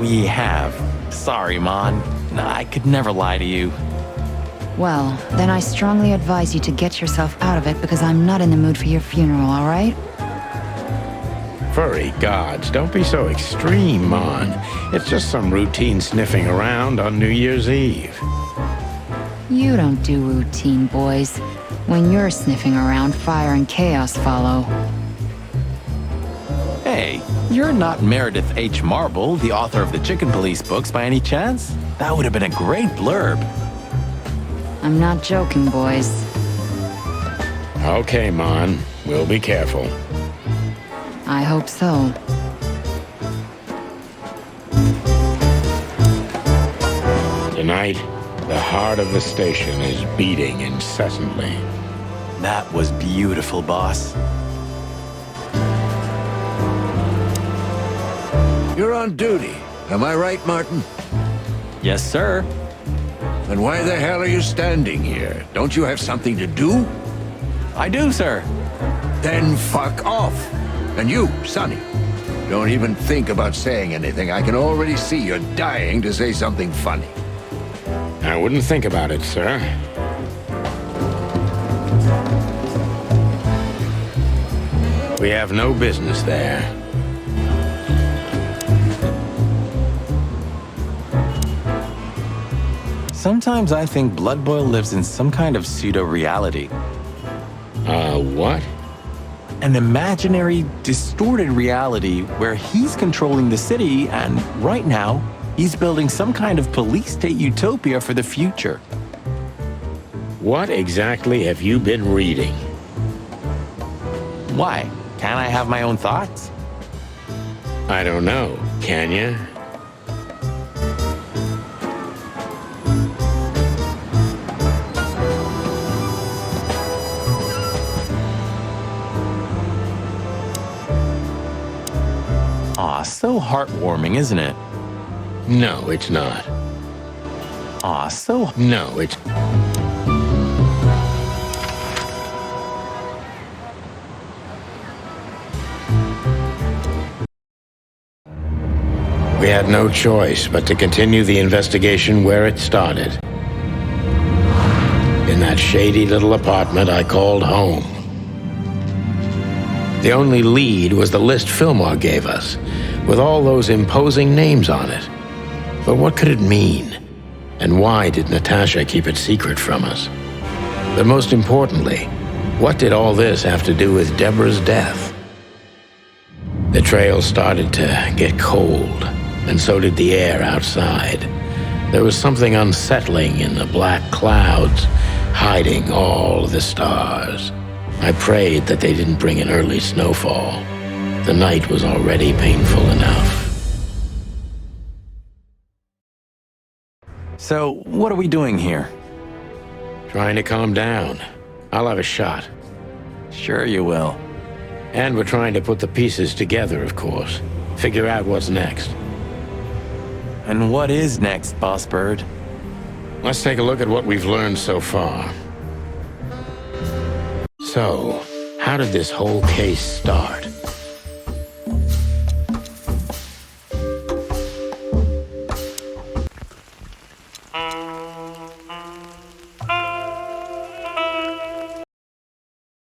We have. Sorry, Mon. I could never lie to you. Well, then I strongly advise you to get yourself out of it because I'm not in the mood for your funeral, all right? Furry gods, don't be so extreme, Mon. It's just some routine sniffing around on New Year's Eve. You don't do routine, boys. When you're sniffing around, fire and chaos follow. Hey, you're not Meredith H. Marble, the author of the Chicken Police books, by any chance? That would have been a great blurb. I'm not joking, boys. Okay, Mon. We'll be careful. I hope so. Tonight, the heart of the station is beating incessantly. That was beautiful, boss. You're on duty. Am I right, Martin? Yes, sir. Then why the hell are you standing here? Don't you have something to do? I do, sir. Then fuck off. And you, Sonny, don't even think about saying anything. I can already see you're dying to say something funny. I wouldn't think about it, sir. We have no business there. Sometimes I think Blood Boil lives in some kind of pseudo-reality. What? An imaginary, distorted reality where he's controlling the city, and right now, he's building some kind of police state utopia for the future. What exactly have you been reading? Why? Can't I have my own thoughts? I don't know. Can you? Aw, so heartwarming, isn't it? No, it's not. Aw, so... No, it's... We had no choice but to continue the investigation where it started. In that shady little apartment I called home. The only lead was the list Fillmore gave us, with all those imposing names on it. But what could it mean? And why did Natasha keep it secret from us? But most importantly, what did all this have to do with Deborah's death? The trail started to get cold, and so did the air outside. There was something unsettling in the black clouds, hiding all the stars. I prayed that they didn't bring an early snowfall. The night was already painful enough. So, what are we doing here? Trying to calm down. I'll have a shot. Sure you will. And we're trying to put the pieces together, of course. Figure out what's next. And what is next, Boss Bird? Let's take a look at what we've learned so far. So, how did this whole case start?